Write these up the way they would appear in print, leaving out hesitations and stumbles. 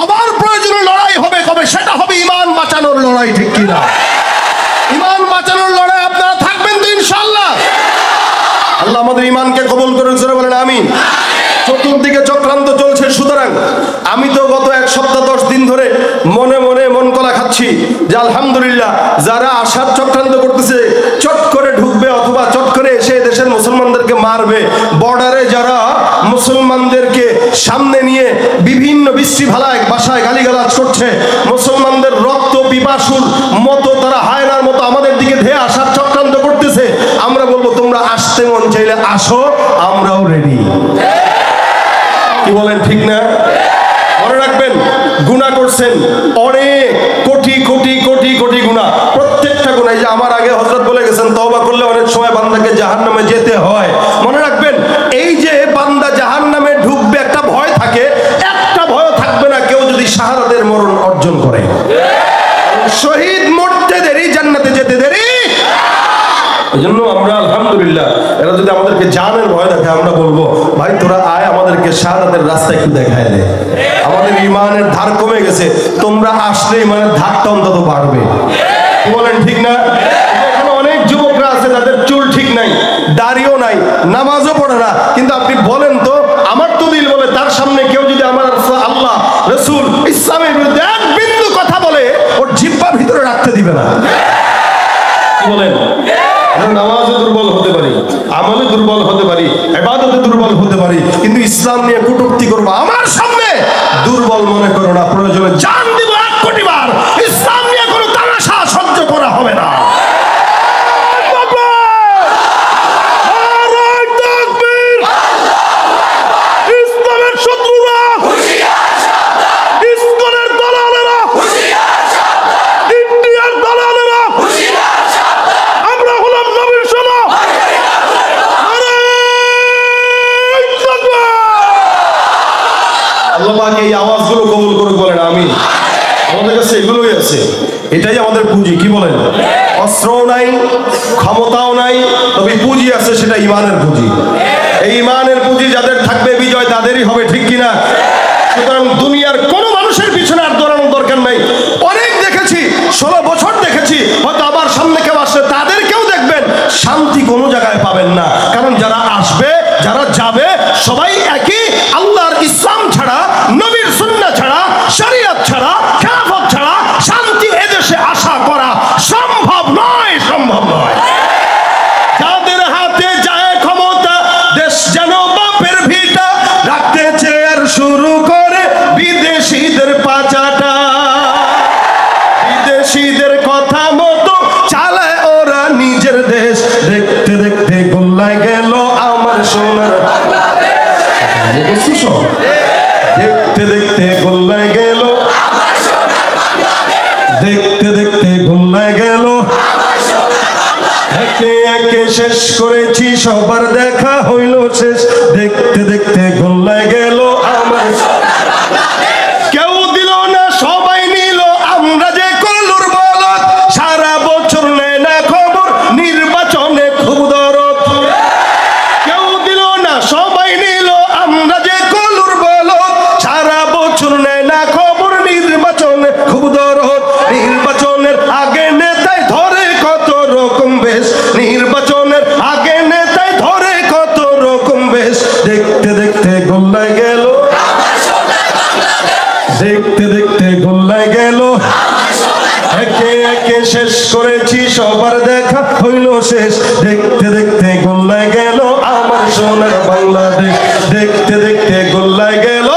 আবার প্রয়োজনে লড়াই হবে, কবে সেটা হবে ঈমান বাঁচানোর লড়াই, ঠিক কিনা? ঈমান বাঁচানোর লড়াই আপনারা থাকবেন তো ইনশাআল্লাহ? আল্লাহ আমাদের ঈমানকে কবুল করুন, জোরে বলেন আমিন। চতুর্দিকে চক্রান্ত চলছে, সুতরাং আমি তো গত এক সপ্তাহ 10 দিন ধরে মনে মনে মন কলা খাচ্ছি যে আলহামদুলিল্লাহ যারা আশার চক্রান্ত করতেছে চট করে ঢুকবে অথবা চট করে এসে দেশের মুসলমানদেরকে মারবে, বর্ডারে যারা মুসলমানদেরকে সামনে নিয়ে বিভিন্ন বিশ্রী ভাষায় গালিগালাজ করছে, মুসলমানদের রক্ত পিপাসুর মতো তারা হায়নার মতো আমাদের দিকে ধেয়ে আসার চক্রান্ত করতেছে, আমরা বলবো তোমরা আসতে মন চাইলে আসো, আমরাও রেডি। কি বলেন, ঠিক না? মনে রাখবেন, গুনাহ করছেন অনেক, কোটি কোটি কোটি কোটি গুনাহ, প্রত্যেকটা গুনাহ। এই যে আমার আগে হযরত বলে গেছেন তওবা করলে অনেক সময় বান্দাকে জাহান্নামে যেতে হয়। মনে রাখবেন, এই যে বান্দা জাহান্নামে ঢুকবে একটা ভয় থাকে, একটা ভয় থাকবে না কেউ যদি শাহাদাতের মরণ অর্জন করে। শহীদ মরতে দেরি, জান্নাতে যেতে দেরি। এজন্য আমরা আলহামদুলিল্লাহ, এরা যদি আমাদেরকে জানের ভয় দেখে আমরা বলবো ভাই তোরা আয় আমাদেরকে শাহাদাতের রাস্তা একটু দেখায় দে। আমাদের ঈমানের ধার কমে গেছে, তোমরা আসলে ঈমানের ধারটা অন্তত বাড়বে। কি বলেন, ঠিক না? এখানে অনেক যুবকরা আছে যাদের চুল ঠিক নাই, দাড়িও নাই, নামাজও পড়ে না, কিন্তু আপনি বলেন তো, আমার তো দিল বলে তার সামনে কেউ যদি আমার আল্লাহ রাসূল ইসলামের বিরুদ্ধে এক বিন্দু কথা বলে ওর জিহ্বা ভিতরে রাখতে দিবে না। কি বলেন? নামাজে দুর্বল হতে পারি, আমলে দুর্বল হতে পারি, ইবাদতে দুর্বল হতে পারি, কিন্তু ইসলাম নিয়ে কটূক্তি করবো আমার সামনে দুর্বল মনে করো না। প্রয়োজনে জান দিব 1 কোটি বার, ইসলাম নিয়ে কোনো তামাশা সহ্য করা হবে না। ইসলামের শত্রুরা, ইসকনের দালালেরা, ইন্ডিয়ার দালালেরা, আমরা হলাম নবীর শোনো। আল্লাহ পাক এই আওয়াজগুলো কবুল করুক, বলেন আমিন। আমাদের কাছে এগুলোই আছে, এটাই আমাদের পুঁজি। কি বলেন? অস্ত্রও নাই, ক্ষমতাও নাই, তবে পুঁজি আছে, সেটা ঈমানের পুঁজি। এই ঈমানের পুঁজি যাদের থাকবে বিজয় তাদেরই হবে, ঠিক কিনা? সুতরাং দুনিয়ার কোনো মানুষের পিছনে আর দৌড়ানোর দরকার নাই। অনেক দেখেছি, 16 বছর দেখেছি, হয়তো আবার সামনে কেউ আসলে তাদেরকেও দেখবেন, শান্তি কোনো জায়গায় পাবেন না। কারণ যারা আসবে, যারা যাবে, সবাই একই। আল্লাহর ইসলাম ছাড়া, নবীর সুন্নাহ ছাড়া, শরীয়ত ছাড়া, খেলাফত ছাড়া শান্তি এদেশে আশা করা সম্ভব নয়, সম্ভব নয়। যাদের হাতে যায় ক্ষমতা, দেশ যেন বাপের ভিটা, রাখতে চেয়ার শুরু করে বিদেশিদের পাচাটা। বিদেশিদের কথা মতো চালায় ওরা নিজের দেশ, দেখতে দেখতে গোল্লায় গেল আমার সোনার বাংলাদেশ। দেখতে দেখতে গোল্লায় গেল, দেখতে দেখতে গোল্লায় গেল, একে একে শেষ করেছি, সবার দেখা হইল শেষ, দেখতে দেখতে গোল্লায় গেল আমার। কেউ দিল না, সবাই নিল, আমরা যে কলুর বলদ, সারা বছর নেয় না খবর, নির্বাচনে খুব দরদ। কেউ দিল না, সবাই নিল, আমরা যে কলুর বলদ, সারা বছর নেয় না খবর, নির্বাচনে খুব দরদ। নির্বাচনের আগে নেতাই ধরে কত রকম বেশ, নির্বাচনের আগে নেতাই ধরে কত রকম বেশ, দেখতে দেখতে গোল্লায় গেল, দেখতে দেখতে গোল্লায় গেল, একে একে শেষ করেছি, সবার দেখা হইল শেষ, দেখতে দেখতে গোল্লায় গেল আমার সোনার বাংলাদেশ, দেখতে দেখতে গোল্লায় গেল।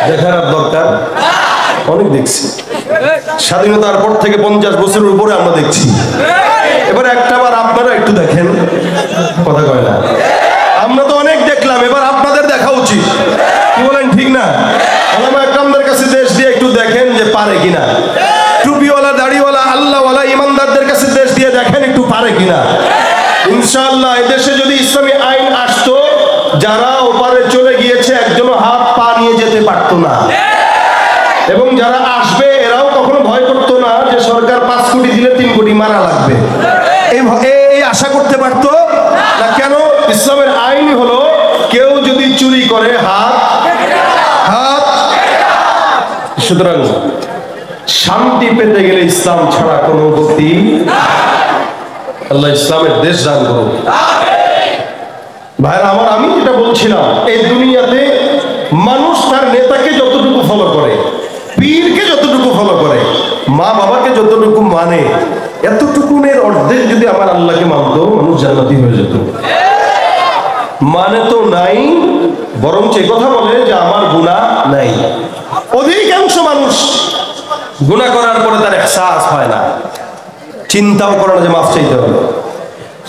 দেখার দরকার অনেক দেখছি, স্বাধীনতার পর থেকে 50 বছরের উপরে আমরা দেখছি। এবার একটাবার আপনারা একটু দেখেন, কথা কয় না, আমরা তো অনেক দেখলাম, এবার আপনাদের দেখা উচিত। কি বলেন, ঠিক না? ওলামা একরামদের কাছে দেশ দিয়ে একটু দেখেন যে পারে কিনা। টুপিওয়ালা, দাড়িওয়ালা, আল্লাহওয়ালা ইমানদারদের কাছে দেশ দিয়ে দেখেন একটু পারে কিনা। ইনশাআল্লাহ এদেশে যদি ইসলামী আইন আসতো, যারা ওপারে চলে গিয়েছে একজনও হাত পা নিয়ে যেতে পারতো না, এবং যারা আসবে এরাও কখনো ভয় করতো না যে সরকার 5 কোটি দিলে 3 কোটি মারা লাগবে, এই আশা করতে পারতো না। কেন? ইসলামের আইন হলো কেউ যদি চুরি করে হাত সুতরাং শান্তি পেতে গেলে ইসলাম ছাড়া কোনো গতি। আল্লাহ ইসলামের দেশ দান করুন। ভাইরা আমার, আমি যেটা বলছিলাম, এই দুনিয়াতে মানুষ তার নেতাকে যতটুকু ফলো করে, পীরকে যতটুকু ফলো করে, মা বাবাকে যতটুকু মানে, এতটুকুনের অর্ধেক যদি আমার আল্লাহকে মানতো, মানুষ জান্নাতি হয়ে যেত। মানে তো নাই, বরং সে কথা বলে যে আমার গুনাহ নাই। অধিকাংশ মানুষ গুনাহ করার পরে তার এহসাস হয় না, চিন্তাও করে না যে মাফ চাইতে হবে।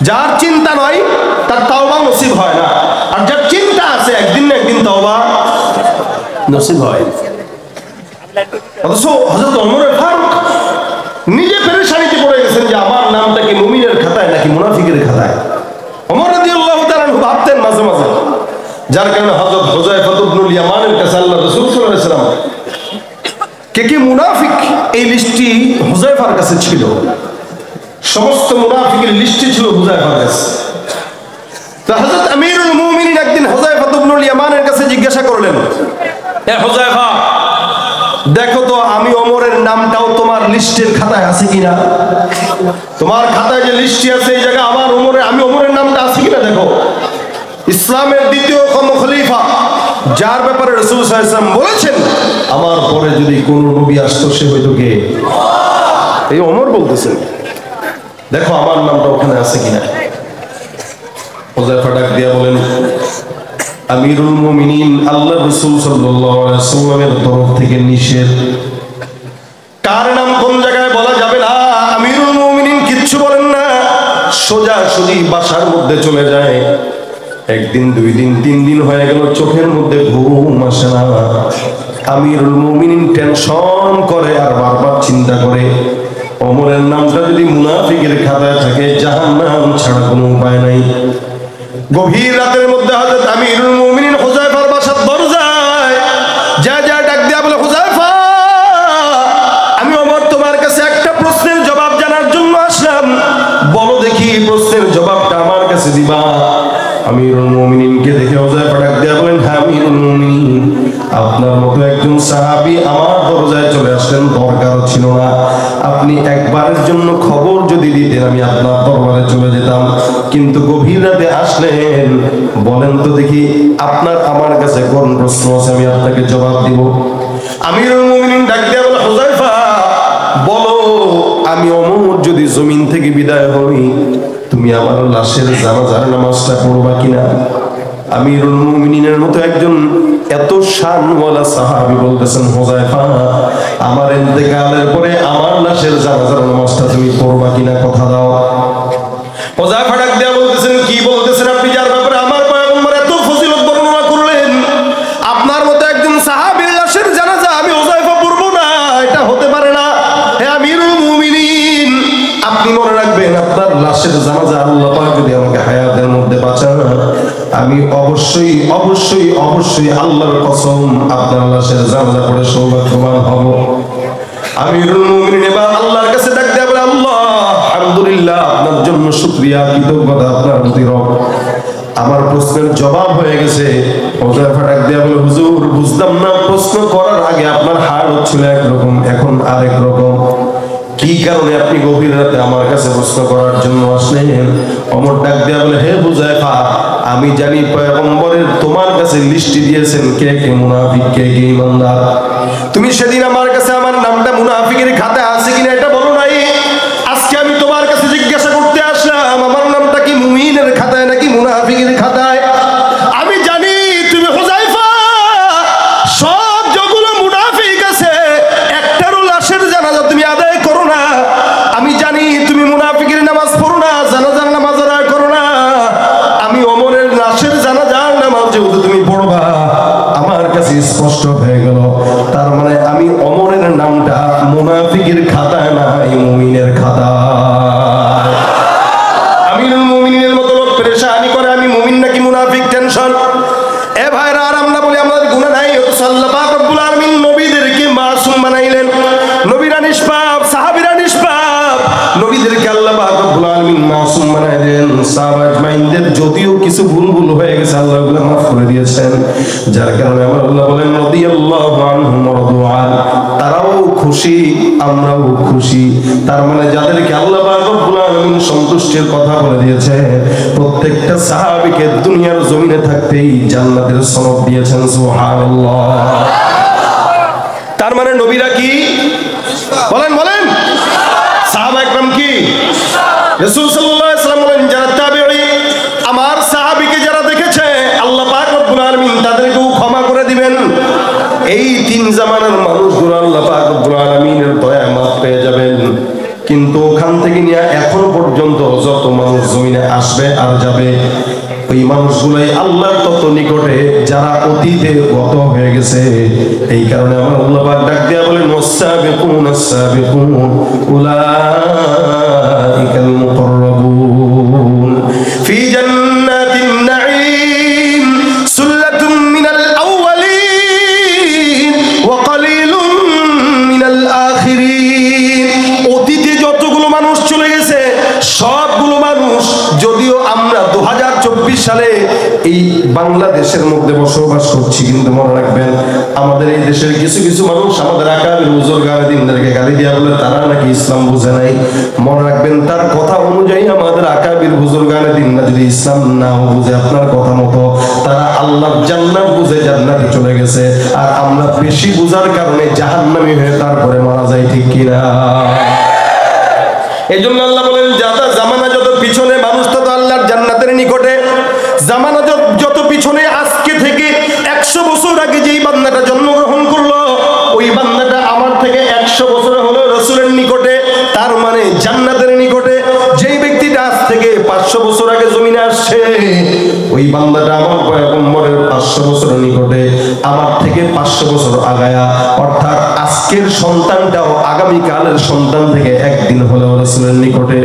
যার চিন্তা নয় তার তাওবা নসিব হয় না, আর যার চিন্তা আছে একদিন না একদিন তাওবা নসিব হয়। অথচ হযরত ওমর ফারুক নিজে পেরেশানিতে পড়ে গেছেন যে আমার নামটা কি মুমিনের খাতায় নাকি মুনাফিকের খাতায়। ওমর রাদিয়াল্লাহু তাআলা ভাবতেন মাঝে মাঝে, যার কারণে হযরত হুযায়ফা ইবনুল ইয়ামানের কাছে আল্লাহ রাসূল সাল্লাল্লাহু আলাইহি ওয়াসাল্লাম কে মুনাফিক এই লিস্টটি হুযায়ফার কাছে ছিল। সমস্ত মুনাফিকের লিস্টটি ছিল হুযায়ফার কাছে। তো হযরত আমিরুল মুমিনিন একদিন হুযায়ফা ইবনুল ইয়ামানের কাছে জিজ্ঞাসা করলেন, হে হুযায়ফা, দেখো তো আমি ওমরের নামটাও তোমার লিস্টের খাতায় আছে কিনা। তোমার খাতায় যে লিস্টটি আছে এই জায়গায় আমি ওমরের নামটা আছে কিনা দেখো। ইসলামের দ্বিতীয় খলিফা, যার ব্যাপারে রাসূল সাল্লাল্লাহু আলাইহি ওয়াসাল্লাম বলেছেন আমার পরে যদি কোন নবী আসতো সে হয়তো কে, এই ওমর বলতেছেন, দেখো আমার নামটা ওখানে আছে কিনা। হুযায়ফা ডাক দিয়া বলেন, আমিরুল মুমিনিন, আল্লাহ রাসূল সাল্লাল্লাহু আলাইহি ওয়াসাল্লামের তরফ থেকে নিষেধ, কার নাম কোন জায়গায় বলা যাবে না। আমিরুল মুমিনিন কিচ্ছু বলেন না, সোজাসুজি বাসার মধ্যে চলে যায়। একদিন, 2 দিন, 3 দিন হয়ে গেল, চোখের মধ্যে ঘুম আসে না। আমিরুল মুমিনিন টেনশন করে আর বারবার চিন্তা করে, ওমরের নামটা যদি মুনাফিকের খাতায় থাকে জাহান্নাম ছাড়া কোনো উপায় নাই। গভীর রাতের মধ্যে হযরত আমিরুল মুমিনিন হুযায়ফার বাসার দরজায় যা ডাক দিয়া বলে, হুযায়ফা, আমি ওমর তোমার কাছে একটা প্রশ্নের জবাব জানার জন্য আসলাম, বলো দেখি প্রশ্নের জবাবটা আমার কাছে দিবা। আমিরুল মুমিনিনকে দেখে হুযায়ফা ডাক দিয়া বলেন, হ্যাঁ আমিরুল মুমিনিন, আপনার মতো একজন সাহাবী আমার দরজায় চলে আসলেন, দরকারও ছিল না। আপনি একবারের জন্য খবর যদি দিতেন আমি আপনার দরবারে চলে যেতাম, কিন্তু গভীর রাতে আসলেন। বলেন তো দেখি আপনার আমার কাছে কোন প্রশ্ন আছে, আমি আপনাকে জবাব দিব। আমিরুল মুমিনিন ডাক দিয়া বলে, হুযায়ফা বলো, আমি ওমর যদি জমিন থেকে বিদায় হই তুমি আমার লাশের জানাজার নামাজটা পড়বা কিনা। আমিরুল মুমিনিনের মতো একজন এত শানওয়ালা সাহাবী বলতেছেন, হুযায়ফা আমার ইন্তেকালের পরে আমার লাশের জানাজার নামাজটা তুমি পড়বা কিনা, কথা দাও। হুযায়ফা ডাক দিয়া বলতেছেন, কি বলতেছেন আপনি, যার ব্যাপারে আমার পয়গম্বর এত ফজিলত বর্ণনা করলেন, আপনার মতো একজন সাহাবীর লাশের জানাজা আমি হুযায়ফা পড়বো না, এটা হতে পারে না। হে আমিরুল মুমিনিন, আপনি মনে রাখবেন আপনার লাশের জানাজা আল্লাহ পাক যদি আমাকে হায়াতের মধ্যে বাঁচান, আমি অবশ্যই অবশ্যই অবশ্যই আল্লাহর কসম আপনার লাশের জানাজা পড়ে সৌভাগ্যবান হব। আমিরুল মুমিনিন এবার আল্লাহর কাছে ডাক দেয়া বলে, আল্লাহ আলহামদুলিল্লাহ, আপনার জন্য শুকরিয়া, কৃতজ্ঞতা আপনার প্রতি রব, আমার প্রশ্নের জবাব হয়ে গেছে। হুযায়ফা ডাক দেয়া বলে, হুজুর বুঝলাম না, প্রশ্ন করার আগে আপনার হাল হচ্ছিল একরকম, এখন আরেক রকম, কি কারণে আপনি গভীর রাতে আমার কাছে প্রশ্ন করার জন্য আসলেন। ওমর ডাক দেয়া বলে, হে হুযায়ফা, আমি জানি পয়গম্বরের তোমার কাছে লিস্টি দিয়েছেন কে কে মুনাফিক কে কে ঈমানদার। তুমি সেদিন আমার কাছে আমার নামটা মুনাফিকের খাতায় আছে কিনা এটা বলো নাই। আজকে আমি তোমার কাছে জিজ্ঞাসা করতে আসলাম আমার নামটা কি মুমিনের খাতায় নাকি মুনাফিকের খাতায়। আমি জানি তুমি হুযায়ফা সব যতগুলো মুনাফিক আছে একটারও লাশের জানাজা তুমি আদায় করো না। আমি জানি তুমি মুনাফিকের নামাজ পড়ো না, জানাজার নামাজ আদায় করো না। আমি ওমরের লাশের জানাজার নামাজ যেহেতু তুমি পড়বা আমার কাছে স্পষ্ট হয়ে গেল, তার মানে আমি ওমরের নামটা মুনাফিকের খাতায় না, মুমিনের খাতায়। আমিরুল মুমিনিনের মতো লোক পেরেশানি করে আমি মুমিন নাকি মুনাফিক টেনশন। এ ভাইরা, আর আমরা বলি আমাদের গুনাহ নাই, অথচ আল্লাহ পাক রব্বুল আলামিন নবীদেরকে মাসুম বানাইলেন। নবীরা নিষ্পাপ, সাহাবীরা নিষ্পাপ, নবীদেরকে আল্লাহ পাক রব্বুল আলামিন মাসুম বানাইলেন। সাহাবা আজমাইনদের যদিও কিছু ভুল হয়ে গেছে আল্লাহ ওগুলো মাফ করে দিয়েছেন, যার কারণে আমার আল্লাহ বলেন রাদিয়াল্লাহু আনহুম ওয়া রাদু আন। খুশি, আমরাও খুশি। তার মানে যাদেরকে আল্লাহ পাক রব্বুল আলামিন সন্তুষ্টির কথা বলে দিয়েছে, প্রত্যেকটা সাহাবীকে দুনিয়ার জমিনে থাকতেই জান্নাতের সনদ দিয়েছেন। সুবহানাল্লাহ। তার মানে নবীরা কি বলেন বলেন, সাহাবা একরাম কি, রাসূল সাল্লাল্লাহু আলাইহি ওয়াসাল্লাম বলেন যারা তাবেঈ, আমার সাহাবীকে যারা দেখেছে আল্লাহ পাক রব্বুল আলামিন তাদেরকেও ক্ষমা করে দিবেন। এই তিন জামানার মানুষগুলো আল্লাহ পাক রব্বুল আলামিনের দয়ায় মাফ পেয়ে যাবেন। কিন্তু ওখান থেকে নিয়ে এখন পর্যন্ত যত মানুষ জমিনে আসবে আর যাবে, ওই মানুষগুলাই আল্লাহর তত নিকটে যারা অতীতে গত হয়ে গেছে। এই কারণে আমার আল্লাহ পাক ডাক দিয়া বলেন ওয়াসাবিকুন আস-সাবিকুন উলাইকাল মুকাররাবুন ফি জান্নাতিন নাঈম সুল্লাতুম মিনাল আউওয়ালিন ওয়া কালিলুম মিনাল আখিরিন। অতীতে যতগুলো মানুষ চলে গেছে সবগুলো মানুষ, যদিও আমরা 2024 সালে এই বাংলাদেশের মধ্যে বসবাস করছি, কিন্তু মনে রাখবেন আমাদের এই দেশের কিছু কিছু মানুষ আমাদের আকাবির বুজুর্গানে দিনদেরকে গালি দিয়া বলে তারা নাকি ইসলাম বুঝে নাই। মনে রাখবেন তার কথা অনুযায়ী আমাদের আকাবির বুজুর্গানে দিনরা যদি ইসলাম নাও বুঝে আপনার কথা মতো, তারা আল্লাহর জান্নাত বুঝে জান্নাতে চলে গেছে, আর আমরা বেশি বুঝার কারণে জাহান্নামী হয়ে তারপরে মারা যাই। ঠিক কিনা? এই জন্য আল্লাহ বলেন যারা জামানা যত পিছনে মানুষ তত আল্লাহর জান্নাতের নিকটে। জামানা যত পিছনে, আজকে থেকে 100 বছর আগে যেই বান্দাটা জন্মগ্রহণ করলো, ওই বান্দাটা আমার থেকে 100 বছর হলো রাসূলের নিকটে, তার মানে জান্নাতের নিকটে। যেই ব্যক্তিটা আজ থেকে 500 বছর আগে জমিনে আসছে, ওই বান্দাটা আমার পয়গম্বরের 500 বছরের নিকটে, আমার থেকে 500 বছর আগায়া। অর্থাৎ আজকের সন্তানটাও আগামী কালের সন্তান থেকে একদিন হলেও রাসূলের নিকটে।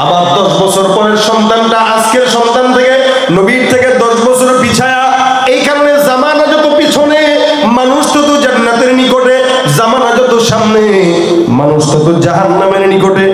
আবার 10 বছর পরের সন্তানটা আজকের সন্তান থেকে, নবীর থেকে 10 বছর পিছায়া। এই কারণে জামানা যত পিছনে মানুষ তত জান্নাতের নিকটে, জামানা যত সামনে মানুষ তত জাহান্নামের নিকটে।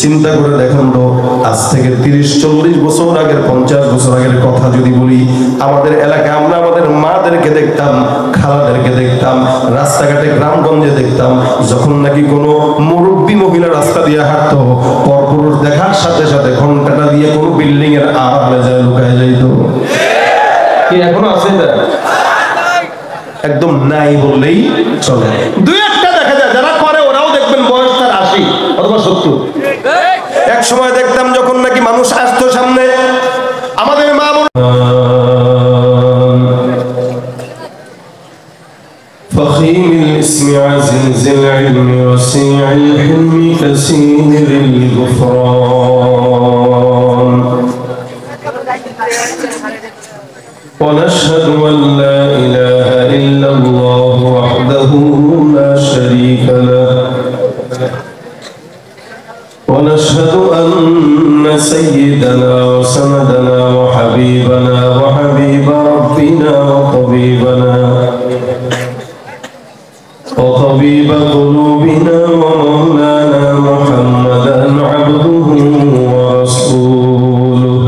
চিন্তা করে দেখুন তো, আজ থেকে 30-40 বছর আগের, 50 বছর আগের কথা যদি বলি, আমাদের এলাকায় আমরা আমাদের মাদেরকে দেখতাম, খালাদেরকে দেখতাম, রাস্তাঘাটে গ্রামগঞ্জে দেখতাম, যখন নাকি কোনো মুরব্বী মহিলা রাস্তা দিয়ে হাঁটতো, পরপুরুষ দেখার সাথে সাথে ঘন্টাটা দিয়ে কোনো বিল্ডিং এর আড়ালে যায় লুকায় যাইতো। কি এখনো আছে? একদম নাই বললেই চলে। দুই একটা দেখা যায় যারা করে, ওরাও দেখবেন বয়স তার 80 অথবা 70। এক সময় দেখতাম যখন নাকি মানুষ আসতো সামনে, আমাদের মা فخيم الاسم عزيز العلم وسيع الحلم كثير الغفران ونشهد أن لا إله إلا الله وحده لا شريك له ونشهد أن سيدنا وسندنا وحبيبنا وحبيب ربنا وطبيب قلوبنا ومولانا محمدا عبده ورسوله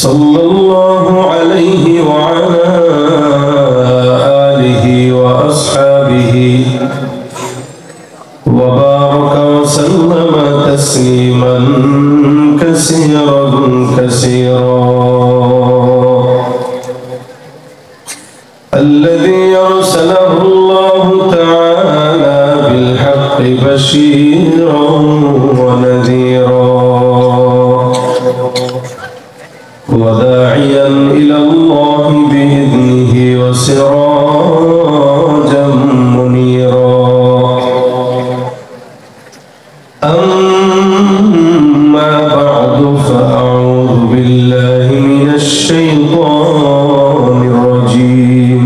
صلى الله عليه وعلى آله وأصحابه وبارك وسلم تسليما كثيرا كثيرا. الذي أرسله الله تعالى بالحق بشيرا ونذيرا وداعيا إلى الله بإذنه وسراجا منيرا. أما بعد فأعوذ بالله من الشيطان الرجيم.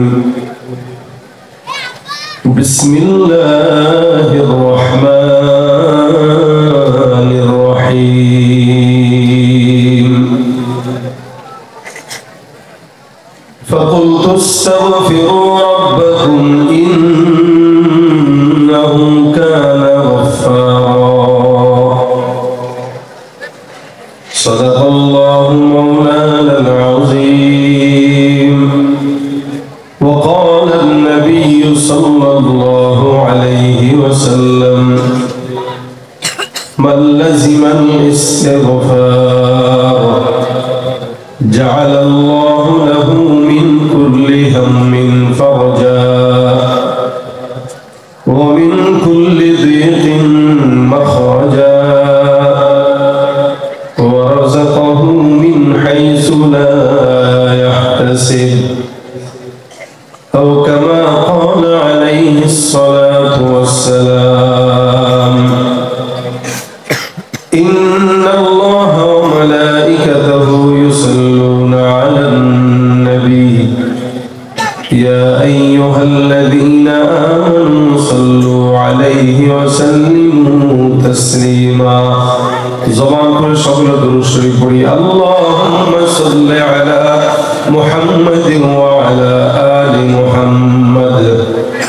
بسم الله الرحمن الرحيم. فقلت استغفروا ربكم إنه كان غفارا. صدق الله مولانا العظيم. وقال النبي النبي صلى الله عليه وسلم من لزم الاستغفار جعل الله له من كل هم فرجا ومن كل ضيق مخرجا ورزقه من حيث لا يحتسب أو كما قال عليه الصلاة والسلام إن الله وملائكته يصلون على النبي يا أيها الذين آمنوا صلوا عليه وسلموا تسليما زبان كل شغل درشري بڑي اللهم صل على محمد وعلى آل محمد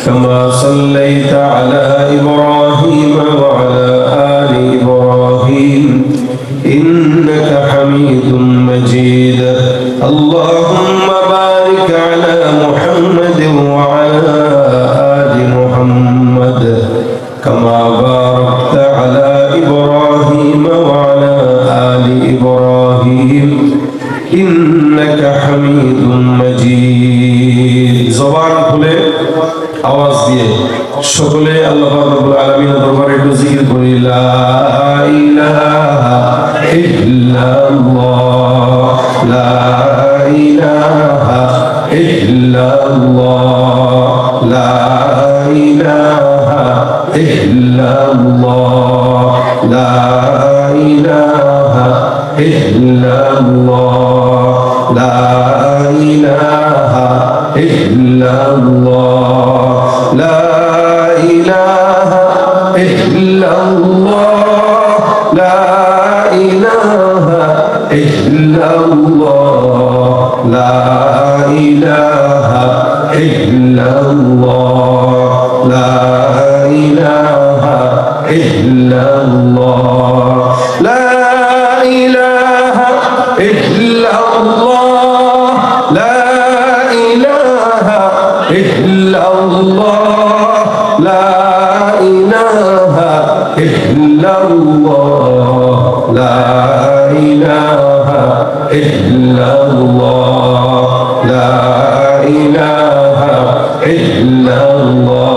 كما صليت على إبراهيم وعلى آل إبراهيم إنك حميد مجيد اللهم بارك على محمد وعلى آل محمد كما باركت على إبراهيم وعلى آل إبراهيم إنك حميد مجيد زبان খুলে আওয়াজ দিয়ে সকলে আল্লাহ রাব্বুল আলামিনের দরবারে একটু জিকির করি লা ইলাহা ইল্লাল্লাহ লা ইলাহা ইল্লাল্লাহ লা ইলাহা ইল্লাল্লাহ লা ইলাহা ইল্লাল্লাহ লা ইলাহা ইল্লাল্লাহ লা ইলাহা ইল্লাল্লাহ লা ইলাহা ইল্লাল্লাহ লা ইলাহা ইল্লাল্লাহ লা ইলাহা ইল্লাল্লাহ লা ইলাহা ইল্লাল্লাহ লা ইলাহা ইল্লাল্লাহ লা ইলাহা ইল্লাল্লাহ লা ইলাহা ইল্লাল্লাহ লা ইলাহা ইল্লাল্লাহ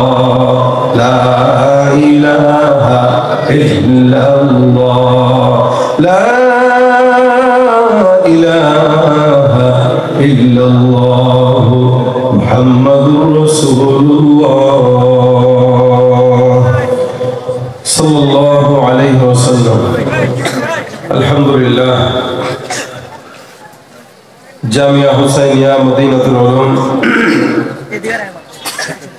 লা ইলাহা ইল্লাল্লাহ লা ইলাহা ইল্লাল্লাহ মুহাম্মাদুর রাসূলুল্লাহ সাল্লাল্লাহু আলাইহি ওয়াসাল্লাম আলহামদুলিল্লাহ জামিয়া হুসাইনিয়া মদিনাতুল উলুম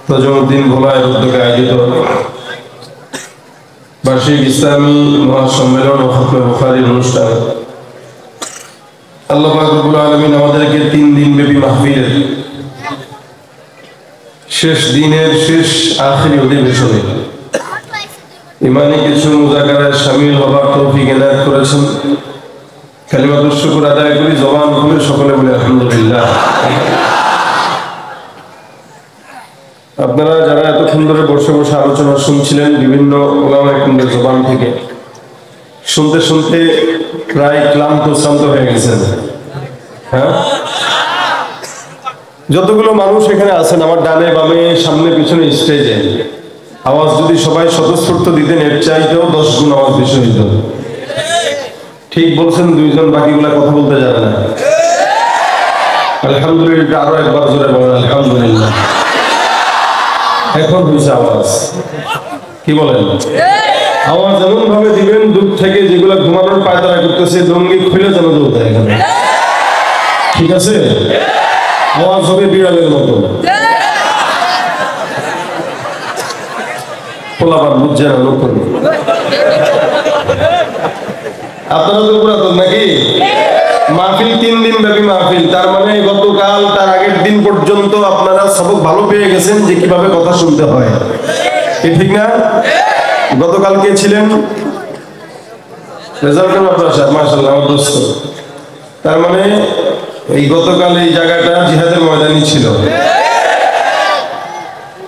তজুমউদ্দিন ভোলায় উদ্যোগে আয়োজিত বার্ষিক ইসলামী মহাসম্মেলন ও খতমে বুখারীর অনুষ্ঠান আল্লাহ পাক রব্বুল আলামিন আমাদেরকে 3 দিন ব্যাপী মাহফিলের শেষ দিনের শেষ আখিরি অধিবেশনে ইমানি কিছু মুযাকারায় শামিল হবার তৌফিক এনায়েত করেছেন। কালিমাতুশ শুকর আদায় করি জবান খুলে সকলে বলে আলহামদুলিল্লাহ। আপনারা যারা এতক্ষণ ধরে বসে বসে আলোচনা শুনছিলেন বিভিন্ন ওলামা ইকরামের জবান থেকে শুনতে শুনতে প্রায় ক্লান্ত শ্রান্ত হয়ে গেছেন। হ্যাঁ, যতগুলো মানুষ এখানে আছেন আমার ডানে বামে সামনে পিছনে স্টেজে, আওয়াজ যদি সবাই স্বতঃস্ফূর্ত দিতেন এর চাইতেও 10 গুণ আওয়াজ বেশি হইত। ঠিক বলছেন, দুইজন বাকিগুলা কথা বলতে জানে না। আলহামদুলিল্লাহ, আরো একবার জোরে বলেন আলহামদুলিল্লাহ। এখন হয়েছে আওয়াজ, কি বলেন? আওয়াজ এমন ভাবে দিবেন দূর থেকে যেগুলা ঘুমানোর পায়তারা করতেছে লঙ্গি খুলে যেন দৌড় এখানে, ঠিক আছে? আওয়াজ হবে বিড়ালের মতো। পোলাপান বুঝছে না লোক করবে। আপনারা তো পুরাতন নাকি? মাহফিল 3 দিন ব্যাপী মাহফিল, তার মানে গতকাল তার আগের দিন পর্যন্ত আপনারা সবক ভালো পেয়ে গেছেন যে কিভাবে কথা শুনতে হয়, ঠিক না? গতকাল কে ছিলেন? রেজাল্ট কেমন আপনার সাহেব? মাশাআল্লাহ, আমার দোস্ত। তার মানে এই গতকাল এই জায়গাটা জিহাদের ময়দানই ছিল।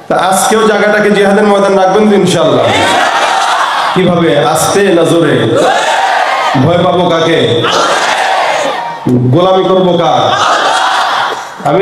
তা আজকেও জায়গাটাকে জিহাদের ময়দান রাখবেন তো ইনশাআল্লাহ? কিভাবে? আস্তে না জোরে? ভয় পাবো কাকে? গোলামি করবো কার? আমি